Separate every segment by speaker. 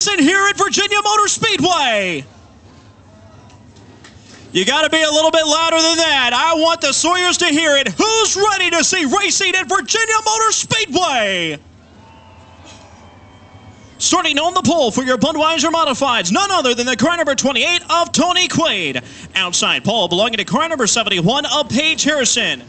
Speaker 1: Here at Virginia Motor Speedway. You got to be a little bit louder than that. I want the Sawyers to hear it. Who's ready to see racing at Virginia Motor Speedway? Starting on the pole for your Budweiser Modifieds, none other than the car number 28 of Tony Quaid. Outside pole belonging to car number 71 of Paige Harrison.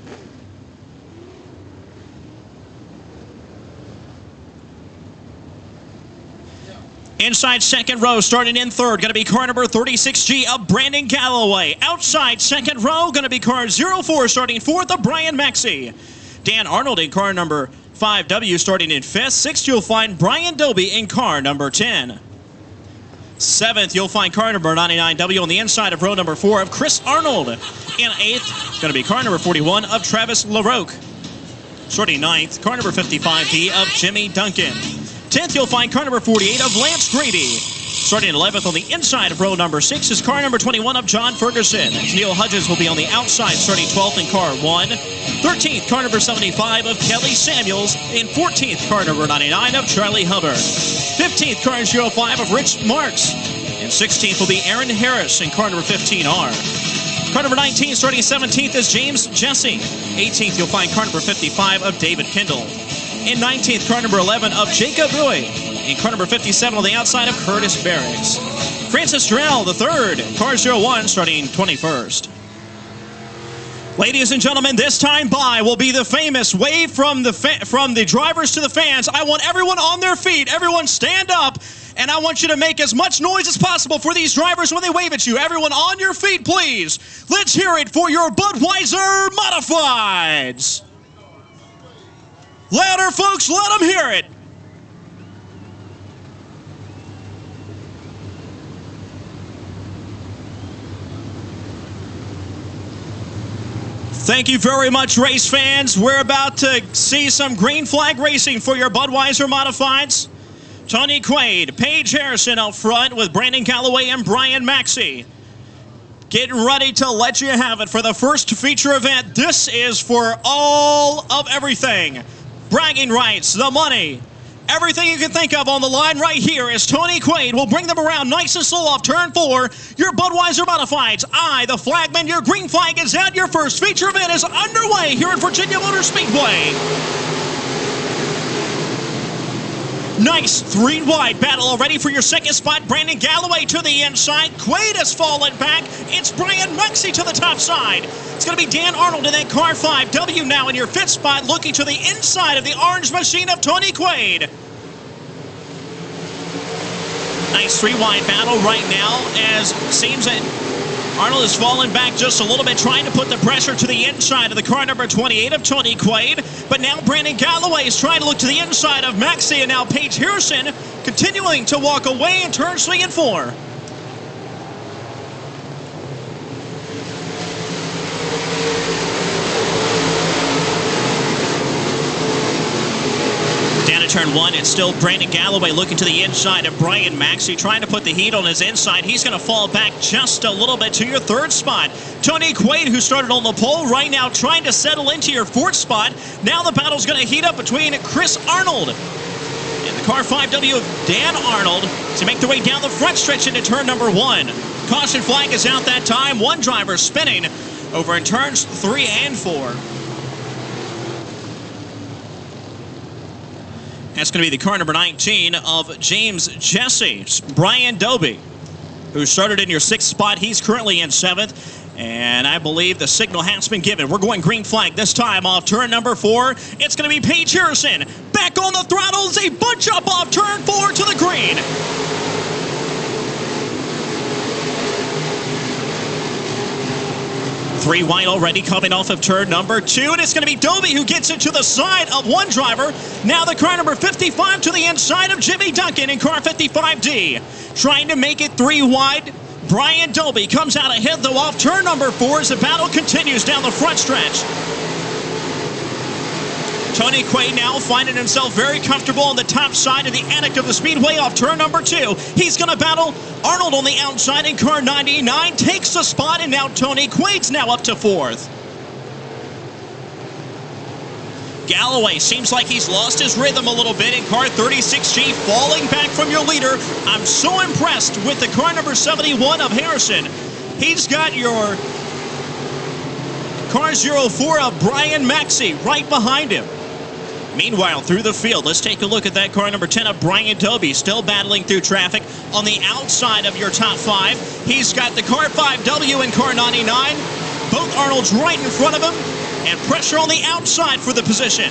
Speaker 1: Inside second row, starting in third, going to be car number 36G of Brandon Galloway. Outside second row, going to be car 04, starting fourth of Brian Maxey. Dan Arnold in car number 5W, starting in fifth. Sixth, you'll find Brian Doby in car number 10. Seventh, you'll find car number 99W on the inside of row number 4 of Chris Arnold. In eighth, going to be car number 41 of Travis LaRoque. Starting ninth, car number 55D of Jimmy Duncan. 10th, you'll find car number 48 of Lance Grady. Starting 11th on the inside of row number 6 is car number 21 of John Ferguson. Neil Hudgens will be on the outside, starting 12th in car 1. 13th, car number 75 of Kelly Samuels. And 14th, car number 99 of Charlie Hubbard. 15th, car 05 of Rich Marks. And 16th will be Aaron Harris in car number 15R. Car number 19, starting 17th, is James Jesse. 18th, you'll find car number 55 of David Kendall. In 19th, car number 11 of Jacob Bowie. In car number 57 on the outside of Curtis Barracks. Francis Drell, the third, car 01, starting 21st. Ladies and gentlemen, this time by will be the famous wave from the drivers to the fans. I want everyone on their feet. Everyone stand up. And I want you to make as much noise as possible for these drivers when they wave at you. Everyone on your feet, please. Let's hear it for your Budweiser Modifieds. Louder, folks, let them hear it. Thank you very much, race fans. We're about to see some green flag racing for your Budweiser Modifieds. Tony Quaid, Paige Harrison out front with Brandon Galloway and Brian Maxey. Getting ready to let you have it for the first feature event. This is for all of everything. Bragging rights, the money, everything you can think of on the line right here as Tony Quaid will bring them around nice and slow off turn 4. Your Budweiser Modifieds. The flagman, your green flag is out. Your first feature event is underway here at Virginia Motor Speedway. Nice three-wide battle already for your second spot. Brandon Galloway to the inside. Quaid has fallen back. It's Brian Maxey to the top side. It's going to be Dan Arnold in that car 5W now in your fifth spot, looking to the inside of the orange machine of Tony Quaid. Nice three-wide battle right now as it seems that Arnold has fallen back just a little bit, trying to put the pressure to the inside of the car number 28 of Tony Quaid. But now Brandon Galloway is trying to look to the inside of Maxey, and now Paige Harrison continuing to walk away in turn 3 and 4. Turn 1, it's still Brandon Galloway looking to the inside of Brian Maxey, trying to put the heat on his inside. He's going to fall back just a little bit to your third spot. Tony Quaid, who started on the pole, right now trying to settle into your fourth spot. Now the battle's going to heat up between Chris Arnold and the car 5W of Dan Arnold to make their way down the front stretch into turn number 1. Caution flag is out that time. One driver spinning over in turns 3 and 4. That's going to be the car number 19 of James Jesse. Brian Doby, who started in your 6th spot. He's currently in 7th. And I believe the signal has been given. We're going green flag this time off turn number 4. It's going to be Paige Harrison. Back on the throttles. A bunch up off turn 4 to the green. Three wide already coming off of turn number 2, and it's going to be Doby who gets it to the side of one driver. Now the car number 55 to the inside of Jimmy Duncan in car 55D. Trying to make it 3 wide. Brian Doby comes out ahead though off turn number 4 as the battle continues down the front stretch. Tony Quaid now finding himself very comfortable on the top side of the addict of the speedway off turn number 2. He's going to battle Arnold on the outside in car 99. Takes the spot, and now Tony Quaid's now up to 4th. Galloway seems like he's lost his rhythm a little bit in car 36G, falling back from your leader. I'm so impressed with the car number 71 of Harrison. He's got your car 04 of Brian Maxey right behind him. Meanwhile, through the field, let's take a look at that car number 10 of Brian Doby, still battling through traffic on the outside of your top 5. He's got the car 5W and car 99. Both Arnolds right in front of him, and pressure on the outside for the position.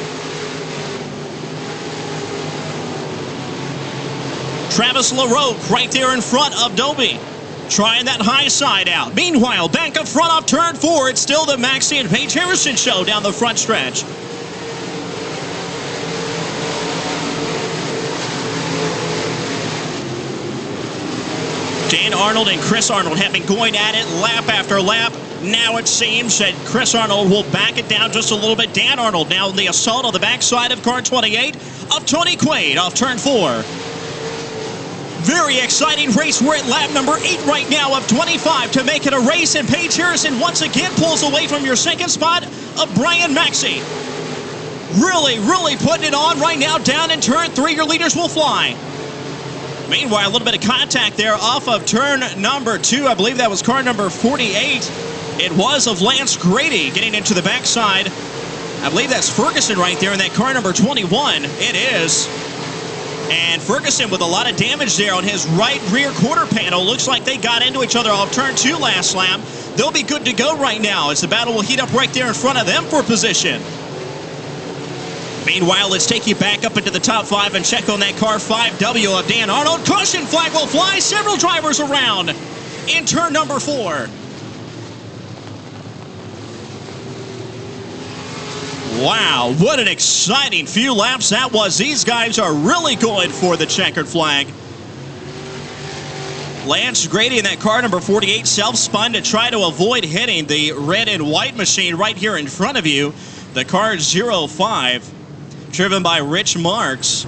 Speaker 1: Travis LaRoque right there in front of Doby, trying that high side out. Meanwhile, back up front off turn 4, it's still the Maxey and Paige Harrison show down the front stretch. Dan Arnold and Chris Arnold have been going at it lap after lap. Now it seems that Chris Arnold will back it down just a little bit. Dan Arnold now in the assault on the backside of car 28 of Tony Quaid off turn 4. Very exciting race. We're at lap number 8 right now of 25 to make it a race, and Paige Harrison once again pulls away from your second spot of Brian Maxey. Really putting it on right now down in turn 3. Your leaders will fly. Meanwhile, a little bit of contact there off of turn number 2. I believe that was car number 48. It was of Lance Grady getting into the backside. I believe that's Ferguson right there in that car number 21. It is. And Ferguson with a lot of damage there on his right rear quarter panel. Looks like they got into each other off turn 2 last lap. They'll be good to go right now as the battle will heat up right there in front of them for position. Meanwhile, let's take you back up into the top 5 and check on that car 5W of Dan Arnold. Caution flag will fly. Several drivers around in turn number 4. Wow, what an exciting few laps that was. These guys are really going for the checkered flag. Lance Grady in that car number 48 self-spun to try to avoid hitting the red and white machine right here in front of you. The car 05. Driven by Rich Marks.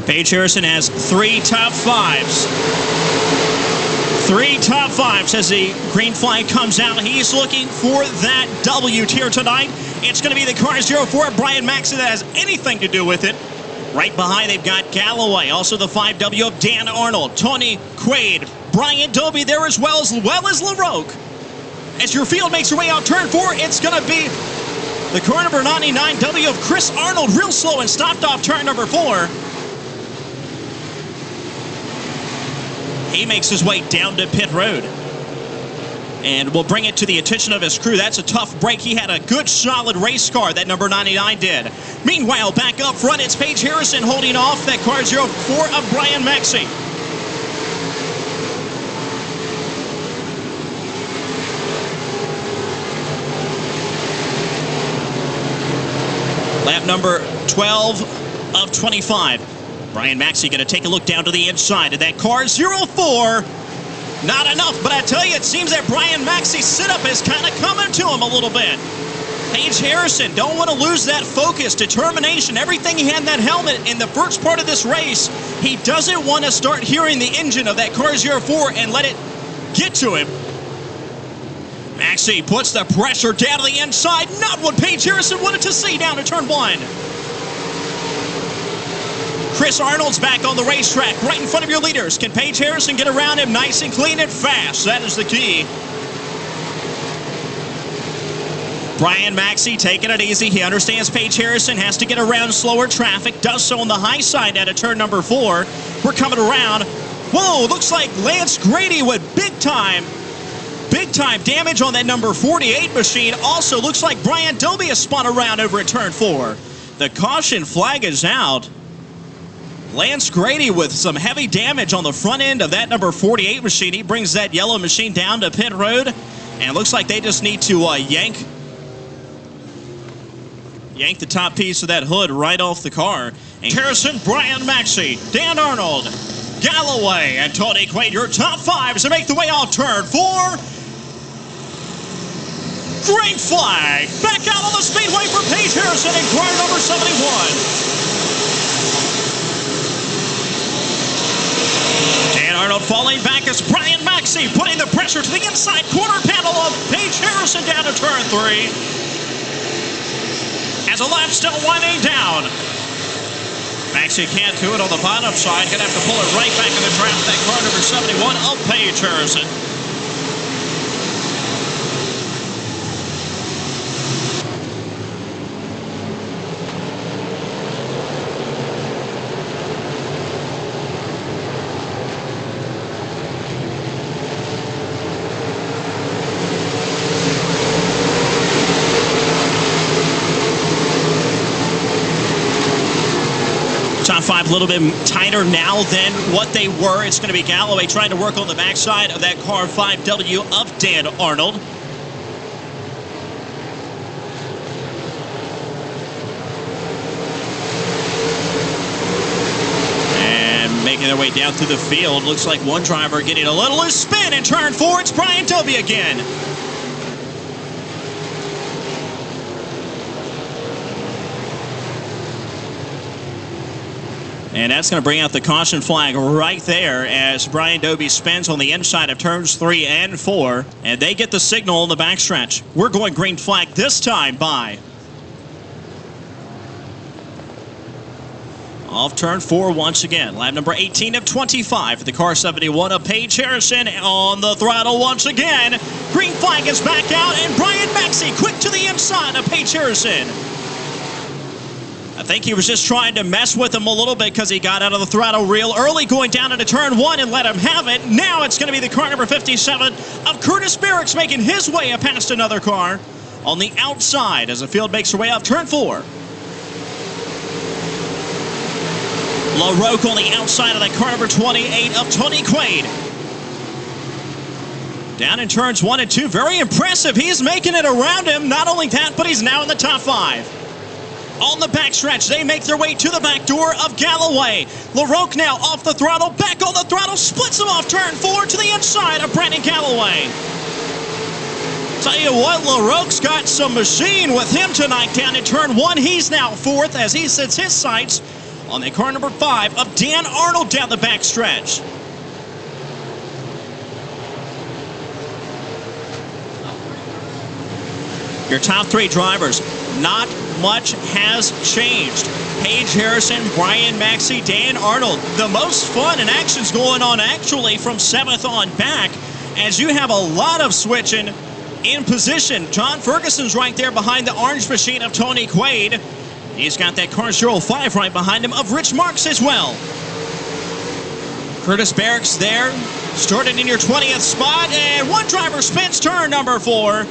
Speaker 1: Paige Harrison has 3 top 5s. 3 top 5s as the green flag comes out. He's looking for that W tier tonight. It's going to be the car 04 Brian Maxey that has anything to do with it. Right behind, they've got Galloway, also the 5W of Dan Arnold, Tony Quaid, Brian Doby there as well as LaRoque. As your field makes your way out turn 4, it's going to be the car number 99W of Chris Arnold, real slow and stopped off turn number 4. He makes his way down to pit road. And will bring it to the attention of his crew. That's a tough break. He had a good, solid race car, that number 99 did. Meanwhile, back up front, it's Paige Harrison holding off that car 04 of Brian Maxey. Lap number 12 of 25. Brian Maxey going to take a look down to the inside of that car 04. Not enough, but I tell you, it seems that Brian Maxey's sit-up is kind of coming to him a little bit. Paige Harrison, don't want to lose that focus, determination, everything he had in that helmet in the first part of this race. He doesn't want to start hearing the engine of that car 04 and let it get to him. Maxey puts the pressure down to the inside. Not what Paige Harrison wanted to see down to turn 1. Chris Arnold's back on the racetrack, right in front of your leaders. Can Paige Harrison get around him nice and clean and fast? That is the key. Brian Maxey taking it easy. He understands Paige Harrison has to get around slower traffic. Does so on the high side out of turn number 4. We're coming around. Whoa, looks like Lance Grady with big time damage on that number 48 machine. Also looks like Brian Doby has spun around over at turn 4. The caution flag is out. Lance Grady with some heavy damage on the front end of that number 48 machine. He brings that yellow machine down to pit road. And it looks like they just need to yank the top piece of that hood right off the car. And Harrison, Brian Maxey, Dan Arnold, Galloway, and Tony Quaid, your top 5s to make the way off turn 4. Green flag. Back out on the speedway for Paige Harrison in car number 71. Arnold falling back as Brian Maxey putting the pressure to the inside corner panel of Paige Harrison down to turn 3. As a lap still winding down. Maxey can't do it on the bottom side. Gonna have to pull it right back in the trap. That car number 71 of Paige Harrison. Top 5 a little bit tighter now than what they were. It's going to be Galloway trying to work on the backside of that car 5W of Dan Arnold. And making their way down through the field. Looks like one driver getting a little loose spin in turn 4. It's Brian Dobie again. And that's going to bring out the caution flag right there as Brian Dobie spins on the inside of turns 3 and 4. And they get the signal on the backstretch. We're going green flag this time by. Off turn 4 once again. Lap number 18 of 25 for the car 71 of Paige Harrison on the throttle once again. Green flag is back out and Brian Maxey quick to the inside of Paige Harrison. I think he was just trying to mess with him a little bit because he got out of the throttle real early going down into turn 1 and let him have it. Now it's going to be the car number 57 of Curtis Barracks making his way past another car on the outside as the field makes her way up turn 4. LaRocque on the outside of that car number 28 of Tony Quaid. Down in turns 1 and 2. Very impressive. He's making it around him. Not only that, but he's now in the top 5. On the backstretch, they make their way to the back door of Galloway. LaRocque now off the throttle, back on the throttle, splits him off turn 4 to the inside of Brandon Galloway. Tell you what, LaRocque's got some machine with him tonight down in turn 1. He's now 4th as he sets his sights on the car number 5 of Dan Arnold down the backstretch. Your top 3 drivers, not much has changed. Paige Harrison, Brian Maxey, Dan Arnold. The most fun and action's going on actually from 7th on back as you have a lot of switching in position. John Ferguson's right there behind the orange machine of Tony Quaid. He's got that car 05 right behind him of Rich Marks as well. Curtis Barracks there, started in your 20th spot, and one driver spins turn number 4.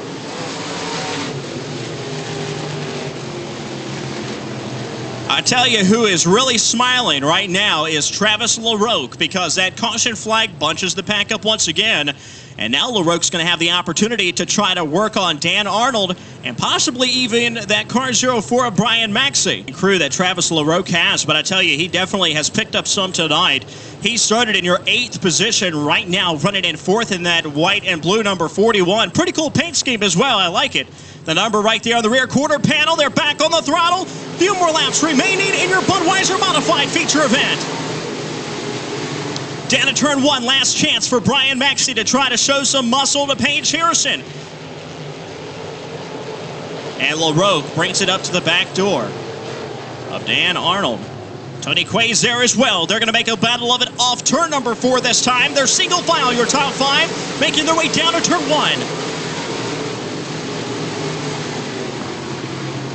Speaker 1: I tell you who is really smiling right now is Travis LaRocque because that caution flag bunches the pack up once again. And now LaRocque's going to have the opportunity to try to work on Dan Arnold and possibly even that car 04 of Brian Maxey. Crew that Travis LaRocque has, but I tell you, he definitely has picked up some tonight. He started in your 8th position right now, running in 4th in that white and blue number 41. Pretty cool paint scheme as well. I like it. The number right there on the rear quarter panel. They're back on the throttle. Few more laps remaining in your Budweiser Modified feature event. Down to turn 1, last chance for Brian Maxey to try to show some muscle to Paige Harrison. And LaRocque brings it up to the back door of Dan Arnold. Tony Quay's there as well. They're going to make a battle of it off turn number 4 this time. They're single file, your top 5, making their way down to turn 1.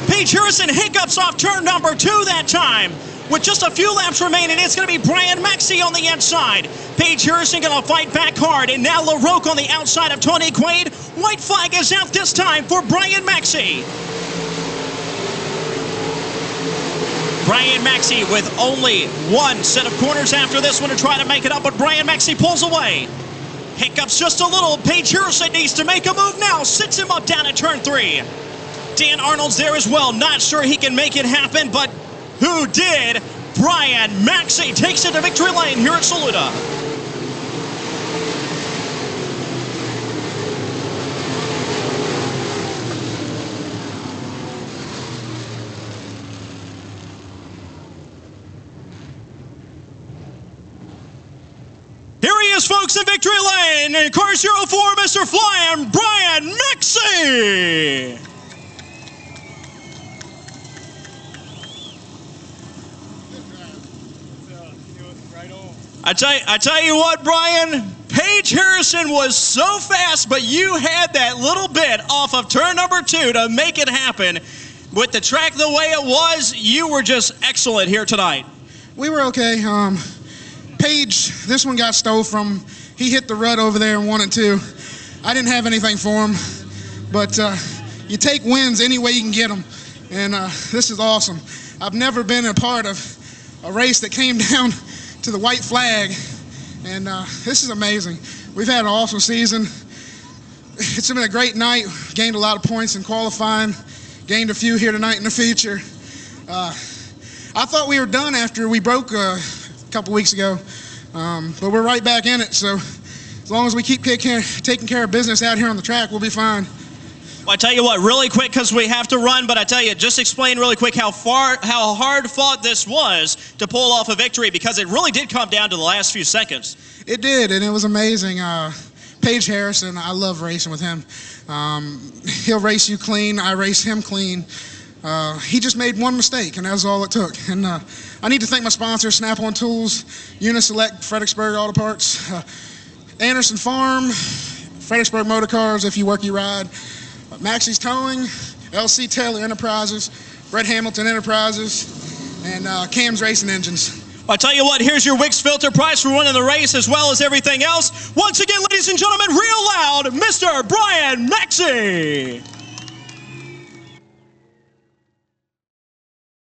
Speaker 1: Paige Harrison hiccups off turn number 2 that time. With just a few laps remaining, it's going to be Brian Maxey on the inside. Paige Harrison going to fight back hard, and now LaRocque on the outside of Tony Quaid. White flag is out this time for Brian Maxey. Brian Maxey with only one set of corners after this one to try to make it up, but Brian Maxey pulls away. Hiccups just a little. Paige Harrison needs to make a move now. Sits him up down at turn 3. Dan Arnold's there as well. Not sure he can make it happen, but who did? Brian Maxey takes it to victory lane here at Saluda. Here he us, folks, in victory lane. In car 04, Mr. Flying Brian Maxey. I tell you what, Brian, Paige Harrison was so fast, but you had that little bit off of turn number 2 to make it happen. With the track the way it was, you were just excellent here tonight.
Speaker 2: We were okay. Paige, this one got stole from. He hit the rut over there and wanted to. I didn't have anything for him, but you take wins any way you can get them, and this is awesome. I've never been a part of a race that came down to the white flag, and this is amazing. We've had an awesome season. It's been a great night. Gained a lot of points in qualifying, gained a few here tonight in the feature. I thought we were done after we broke a couple weeks ago, but we're right back in it, so as long as we keep taking care of business out here on the track, we'll be fine.
Speaker 1: Well, I tell you what, really quick, because we have to run, but I tell you, just explain really quick how hard fought this was to pull off a victory, because it really did come down to the last few seconds.
Speaker 2: It did, and it was amazing. Paige Harrison, I love racing with him. He'll race you clean. I race him clean. He just made one mistake, and that's all it took. And I need to thank my sponsors, Snap-on Tools, Uniselect, Fredericksburg Auto Parts, Anderson Farm, Fredericksburg Motor Cars, If You Work, You Ride, Maxey's Towing, LC Taylor Enterprises, Brett Hamilton Enterprises, and Cam's Racing Engines.
Speaker 1: I tell you what, here's your Wix filter prize for winning the race as well as everything else. Once again, ladies and gentlemen, real loud, Mr. Brian Maxey.